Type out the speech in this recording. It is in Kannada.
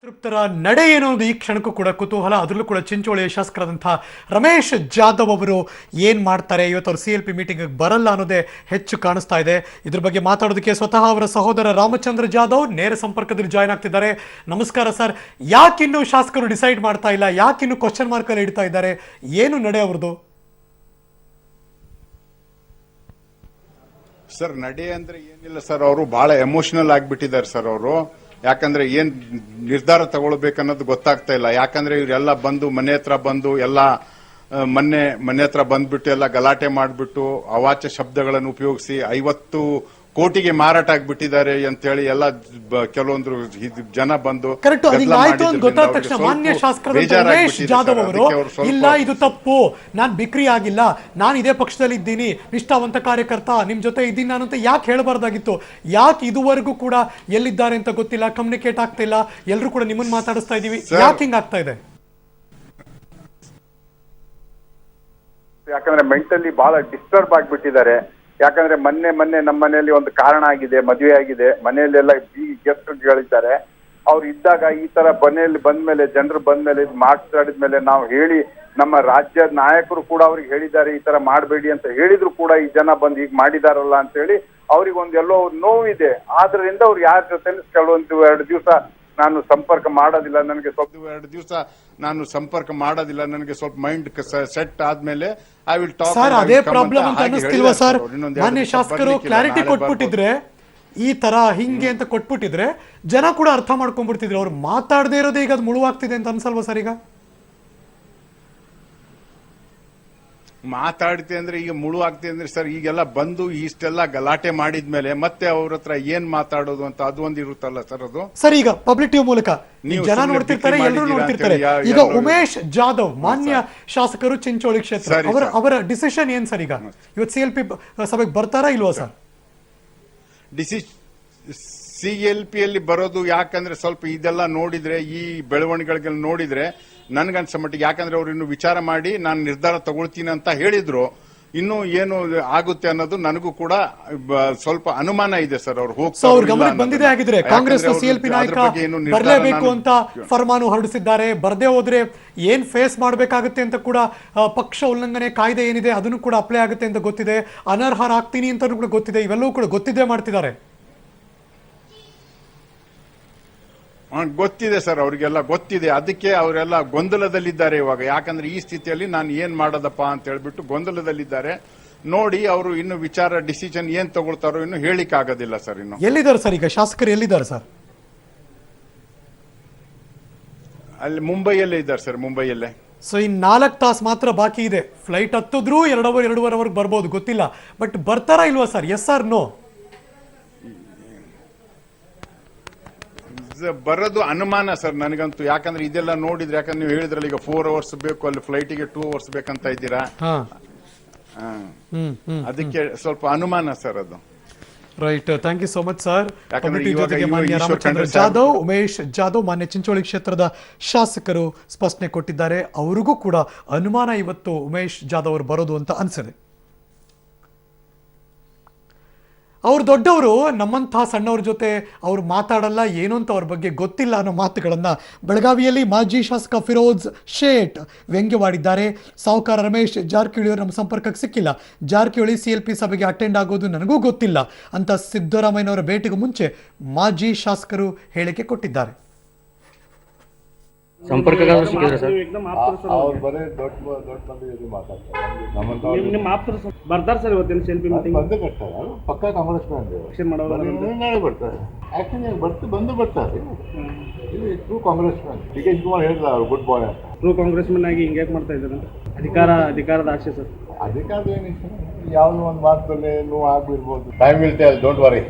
ತೃಪ್ತರ ನಡೆ ಏನೋದು ಈ ಕ್ಷಣಕ್ಕೂ ಕೂಡ ಕುತೂಹಲ. ಅದರಲ್ಲೂ ಕೂಡ ಚಿಂಚೋಳಿಯ ಶಾಸಕರಾದಂತಹ ರಮೇಶ್ ಜಾಧವ್ ಅವರು ಏನ್ ಮಾಡ್ತಾರೆ, ಇವತ್ತು ಅವರು CLP ಮೀಟಿಂಗ್ ಬರಲ್ಲ ಅನ್ನೋದೇ ಹೆಚ್ಚು ಕಾಣಿಸ್ತಾ ಇದೆ. ಇದ್ರ ಬಗ್ಗೆ ಮಾತಾಡೋದಕ್ಕೆ ಸ್ವತಃ ಅವರ ಸಹೋದರ ರಾಮಚಂದ್ರ ಜಾಧವ್ ನೇರ ಸಂಪರ್ಕದಲ್ಲಿ ಜಾಯ್ನ್ ಆಗ್ತಿದ್ದಾರೆ. ನಮಸ್ಕಾರ ಸರ್. ಯಾಕಿನ್ನು ಶಾಸಕರು ಡಿಸೈಡ್ ಮಾಡ್ತಾ ಇಲ್ಲ, ಯಾಕಿನ್ನು ಕ್ವಶನ್ ಮಾರ್ಕ್ ಅಲ್ಲಿ ಇಡ್ತಾ ಇದ್ದಾರೆ, ಏನು ನಡೆ ಅವ್ರದ್ದು? ಸರ್ ನಡೆ ಅಂದ್ರೆ ಏನಿಲ್ಲ ಸರ್, ಅವರು ಬಹಳ ಎಮೋಷನಲ್ ಆಗಿಬಿಟ್ಟಿದ್ದಾರೆ ಸರ್ ಅವರು. ಯಾಕಂದ್ರೆ ಏನ್ ನಿರ್ಧಾರ ತಗೊಳ್ಬೇಕನ್ನೋದು ಗೊತ್ತಾಗ್ತಾ ಇಲ್ಲ. ಯಾಕಂದ್ರೆ ಇವರೆಲ್ಲ ಬಂದು ಮನೆ ಹತ್ರ ಬಂದು ಎಲ್ಲ ಮನೆ ಹತ್ರ ಬಂದ್ಬಿಟ್ಟು ಎಲ್ಲ ಗಲಾಟೆ ಮಾಡಿಬಿಟ್ಟು ಅವಾಚ್ಯ ಶಬ್ದಗಳನ್ನು ಉಪಯೋಗಿಸಿ 50 ಕೋಟಿಗೆ ಮಾರಾಟ ಆಗಿಬಿಟ್ಟಿದ್ದಾರೆ ಅಂತ ಹೇಳಿ ಎಲ್ಲ ಕೆಲವೊಂದು ಜನ ಬಂದು ಗೊತ್ತಾದ ತಕ್ಷಣ ಮಾನ್ಯ ಶಾಸಕರು ರಮೇಶ್ ಜಾಧವ್ ಅವರು ಇಲ್ಲ ಇದು ತಪ್ಪು, ನಾನ್ ಬಿಕ್ರಿ ಆಗಿಲ್ಲ, ನಾನು ಇದೇ ಪಕ್ಷದಲ್ಲಿ ಇದ್ದೀನಿ, ನಿಷ್ಠಾವಂತ ಕಾರ್ಯಕರ್ತ, ನಿಮ್ ಜೊತೆ ಇದ್ದೀನಿ ನಾನು ಅಂತ ಯಾಕೆ ಹೇಳಬಾರ್ದಾಗಿತ್ತು? ಯಾಕೆ ಇದುವರೆಗೂ ಕೂಡ ಎಲ್ಲಿದ್ದಾರೆ ಅಂತ ಗೊತ್ತಿಲ್ಲ, ಕಮ್ಯುನಿಕೇಟ್ ಆಗ್ತಾ ಇಲ್ಲ, ಎಲ್ಲರೂ ಕೂಡ ನಿಮ್ಮನ್ನ ಮಾತಾಡಿಸ್ತಾ ಇದೀವಿ, ಯಾಕೆ ಹಿಂಗ್ ಆಗ್ತಾ ಇದೆ? ಯಾಕಂದ್ರೆ ಮೆಂಟಲಿ ಬಹಳ ಡಿಸ್ಟರ್ಬ್ ಆಗಿಬಿಟ್ಟಿದ್ದಾರೆ. ಯಾಕಂದ್ರೆ ಮೊನ್ನೆ ನಮ್ಮ ಮನೆಯಲ್ಲಿ ಒಂದು ಕಾರಣ ಆಗಿದೆ, ಮದುವೆ ಆಗಿದೆ, ಮನೆಯಲ್ಲೆಲ್ಲ ಗೆಸ್ಟ್ಗಳಿದ್ದಾರೆ. ಅವ್ರು ಇದ್ದಾಗ ಈ ತರ ಮನೆಯಲ್ಲಿ ಬಂದ್ಮೇಲೆ, ಜನರು ಬಂದ್ಮೇಲೆ, ಮಾತಾಡಿದ್ಮೇಲೆ ನಾವು ಹೇಳಿ, ನಮ್ಮ ರಾಜ್ಯದ ನಾಯಕರು ಕೂಡ ಅವ್ರಿಗೆ ಹೇಳಿದ್ದಾರೆ ಈ ತರ ಮಾಡಬೇಡಿ ಅಂತ ಹೇಳಿದ್ರು ಕೂಡ ಈ ಜನ ಬಂದು ಈಗ ಮಾಡಿದಾರಲ್ಲ ಅಂತ ಹೇಳಿ ಅವ್ರಿಗೆ ಎಲ್ಲೋ ನೋವಿದೆ. ಆದ್ರಿಂದ ಅವ್ರು ಯಾರ ಜೊತೆ ಕೆಲವೊಂದು 2 ದಿವಸ ನಾನು ಸಂಪರ್ಕ ಮಾಡೋದಿಲ್ಲ, ನನಗೆ ಸ್ವಲ್ಪ 2 ದಿವಸ ನಾನು ಸಂಪರ್ಕ ಮಾಡೋದಿಲ್ಲ, ನನಗೆ ಸ್ವಲ್ಪ ಮೈಂಡ್ ಸೆಟ್ ಆದ್ಮೇಲೆ ಐ ವಿಲ್ ಟಾಕ್. ಸರ್ ಅದೇ ಪ್ರಾಬ್ಲಮ್ ಅಂತ ಅನಿಸ್ತಿಲ್ವಾ ಸರ್? ಮಾನ್ಯ ಶಾಸಕರು ಕ್ಲಾರಿಟಿ ಕೊಟ್ಬಿಟ್ಟಿದ್ರೆ, ಈ ತರ ಹಿಂಗೆ ಅಂತ ಕೊಟ್ಬಿಟ್ಟಿದ್ರೆ ಜನ ಕೂಡ ಅರ್ಥ ಮಾಡ್ಕೊಂಡ್ಬಿಡ್ತಿದ್ರು. ಅವ್ರು ಮಾತಾಡದೇ ಇರೋದೇ ಈಗ ಅದು ಮುಳುವಾಗ್ತಿದೆ ಅಂತ ಅನ್ಸಲ್ವಾ ಸರ್? ಈಗ ಮಾತಾಡ್ತಿ ಅಂದ್ರೆ ಈಗ ಮುಳು ಆಗ್ತಿದೆ ಅಂದ್ರೆ ಸರ್, ಈಗೆಲ್ಲ ಬಂದು ಇಷ್ಟೆಲ್ಲ ಗಲಾಟೆ ಮಾಡಿದ್ಮೇಲೆ ಮತ್ತೆ ಅವ್ರ ಹತ್ರ ಏನ್ ಮಾತಾಡೋದು ಅಂತ ಅದು ಒಂದು ಇರುತ್ತಲ್ಲ ಸರ್. ಅದು ಸರ್ ಈಗ ಪಬ್ಲಿಕ್ ಟಿವಿ ಮೂಲಕ ಜನ ನೋಡ್ತಿರ್ತಾರೆ, ಎಲ್ಲರೂ ನೋಡ್ತಿರ್ತಾರೆ. ಈಗ ಉಮೇಶ್ ಜಾಧವ್ ಮಾನ್ಯ ಶಾಸಕರು ಚಿಂಚೋಳಿ ಕ್ಷೇತ್ರ, ಅವರ ಡಿಸಿಷನ್ ಏನ್ ಸರ್? ಈಗ ಇವತ್ತು CLP ಸಭೆಗೆ ಬರ್ತಾರಾ ಇಲ್ವಾ ಸರ್? CLP ಯಲ್ಲಿ ಬರೋದು ಯಾಕಂದ್ರೆ ಸ್ವಲ್ಪ ಇದೆಲ್ಲ ನೋಡಿದ್ರೆ, ಈ ಬೆಳವಣಿಗೆಗಳನ್ನ ನೋಡಿದ್ರೆ ನನ್ಗನ್ಸ ಮಟ್ಟಿಗೆ, ಯಾಕಂದ್ರೆ ಅವ್ರು ಇನ್ನು ವಿಚಾರ ಮಾಡಿ ನಾನು ನಿರ್ಧಾರ ತಗೊಳ್ತೀನಿ ಅಂತ ಹೇಳಿದ್ರು. ಇನ್ನು ಏನು ಆಗುತ್ತೆ ಅನ್ನೋದು ನನಗೂ ಕೂಡ ಸ್ವಲ್ಪ ಅನುಮಾನ ಇದೆ ಸರ್. ಅವ್ರು ಬಂದಿದೆ ಆಗಿದ್ರೆ ಕಾಂಗ್ರೆಸ್ CLP ನಾಯಕ ಬರಲೇಬೇಕು ಅಂತ ಫರ್ಮಾನು ಹೊರಡಿಸಿದ್ದಾರೆ. ಬರ್ದೇ ಹೋದ್ರೆ ಏನ್ ಫೇಸ್ ಮಾಡಬೇಕಾಗುತ್ತೆ ಅಂತ ಕೂಡ, ಪಕ್ಷ ಉಲ್ಲಂಘನೆ ಕಾಯ್ದೆ ಏನಿದೆ ಅದನ್ನು ಕೂಡ ಅಪ್ಲೈ ಆಗುತ್ತೆ ಅಂತ ಗೊತ್ತಿದೆ, ಅನರ್ಹರಾಗ್ತೀನಿ ಅಂತ ಕೂಡ ಗೊತ್ತಿದೆ, ಇವೆಲ್ಲವೂ ಕೂಡ ಗೊತ್ತಿದ್ದೇ ಮಾಡ್ತಿದ್ದಾರೆ. ಗೊತ್ತಿದೆ ಸರ್, ಅವ್ರಿಗೆಲ್ಲ ಗೊತ್ತಿದೆ. ಅದಕ್ಕೆ ಅವರೆಲ್ಲ ಗೊಂದಲದಲ್ಲಿದ್ದಾರೆ ಇವಾಗ. ಯಾಕಂದ್ರೆ ಈ ಸ್ಥಿತಿಯಲ್ಲಿ ನಾನು ಏನ್ ಮಾಡೋದಪ್ಪ ಅಂತ ಹೇಳ್ಬಿಟ್ಟು ಗೊಂದಲದಲ್ಲಿದ್ದಾರೆ. ನೋಡಿ ಅವರು ಇನ್ನು ವಿಚಾರ ಡಿಸಿಷನ್ ಏನ್ ತಗೊಳ್ತಾರೋ ಇನ್ನು ಹೇಳಿಕ್ ಆಗೋದಿಲ್ಲ ಸರ್. ಇನ್ನು ಎಲ್ಲಿದ್ದಾರೆ ಸರ್ ಈಗ ಶಾಸಕರು, ಎಲ್ಲಿದ್ದಾರೆ ಸರ್? ಅಲ್ಲಿ ಮುಂಬೈಯಲ್ಲೇ ಇದ್ದಾರೆ ಸರ್, ಮುಂಬೈಯಲ್ಲೇ. ಸೊ ಇನ್ 4 ತಾಸು ಮಾತ್ರ ಬಾಕಿ ಇದೆ. ಫ್ಲೈಟ್ ಹತ್ತಿದ್ರು 2-2:30 ಬರ್ಬೋದು, ಗೊತ್ತಿಲ್ಲ. ಬಟ್ ಬರ್ತಾರಾ ಇಲ್ವಾ ಸರ್? S R no? ಬರೋದು ಅನುಮಾನ ಸರ್ ನನಗಂತೂ. ಯಾಕಂದ್ರೆ ಇದೆಲ್ಲ ನೋಡಿದ್ರೆ, ಯಾಕಂದ್ರೆ ನೀವು ಹೇಳಿದ್ರಲ್ಲ ಈಗ 4 ಅವರ್ಸ್ ಬೇಕು, ಅಲ್ಲಿ ಫ್ಲೈಟಿಗೆ 2 ಅವರ್ಸ್ ಬೇಕಂತ ಇದ್ದೀರಾ, ಅದಕ್ಕೆ ಸ್ವಲ್ಪ ಅನುಮಾನ ಸರ್ ಅದು. Right, thank you so much sir. ಮಾನ್ಯ ರಾಮಚಂದ್ರ ಜಾಧವ್, ಉಮೇಶ್ ಜಾಧವ್ ಮಾನ್ಯ ಚಿಂಚೋಳಿ ಕ್ಷೇತ್ರದ ಶಾಸಕರು ಸ್ಪಷ್ಟನೆ ಕೊಟ್ಟಿದ್ದಾರೆ. ಅವರಿಗೂ ಕೂಡ ಅನುಮಾನ ಇವತ್ತು ಉಮೇಶ್ ಜಾಧವ್ ಅವರು ಬರೋದು ಅಂತ ಅನ್ಸಿದೆ. ಅವ್ರು ದೊಡ್ಡವರು, ನಮ್ಮಂತಹ ಸಣ್ಣವ್ರ ಜೊತೆ ಅವ್ರು ಮಾತಾಡಲ್ಲ, ಏನು ಅಂತ ಅವ್ರ ಬಗ್ಗೆ ಗೊತ್ತಿಲ್ಲ ಅನ್ನೋ ಮಾತುಗಳನ್ನ ಬೆಳಗಾವಿಯಲ್ಲಿ ಮಾಜಿ ಶಾಸಕ ಫಿರೋಜ್ ಶೇಟ್ ವ್ಯಂಗ್ಯವಾಡಿದ್ದಾರೆ. ಸಾಹುಕಾರ ರಮೇಶ್ ಜಾರಕಿಹೊಳಿ ಅವರು ನಮ್ಮ ಸಂಪರ್ಕಕ್ಕೆ ಸಿಕ್ಕಿಲ್ಲ, ಜಾರಕಿಹೊಳಿ CLP ಸಭೆಗೆ ಅಟೆಂಡ್ ಆಗೋದು ನನಗೂ ಗೊತ್ತಿಲ್ಲ ಅಂತ ಸಿದ್ದರಾಮಯ್ಯನವರ ಭೇಟಿಗೂ ಮುಂಚೆ ಮಾಜಿ ಶಾಸಕರು ಹೇಳಿಕೆ ಕೊಟ್ಟಿದ್ದಾರೆ. ಸಂಪರ್ಕ ಬರ್ತಾರೆ ಸರ್ ಇವತ್ತಿನ CLP ಮೀಟಿಂಗ್ ಪಕ್ಕಾ ಕಾಂಗ್ರೆಸ್ ನಾಳೆ ಬರ್ತಾರೆ. ಬಂದು ಬರ್ತಾರೆ. ಇದು true Congress man. DK Shivakumar ಹೇಳಿಲ್ಲ ಅವ್ರು ಗುಡ್ ಬಾಯ್ ಅಂತ. ಟ್ರೂ ಕಾಂಗ್ರೆಸ್ ಮ್ಯಾನ್ ಆಗಿ ಹಿಂಗೆ ಮಾಡ್ತಾ ಇದ್ದಾರೆ. ಅಧಿಕಾರದ ಆಸೆ ಸರ್. ಅಧಿಕಾರದ ಏನಿಲ್ಲ, ಯಾವುದೋ ಒಂದು ಮಾತಲ್ಲಿ ನೋವು ಆಗ್ಬಿರ್ಬೋದು. Time will tell, don't worry.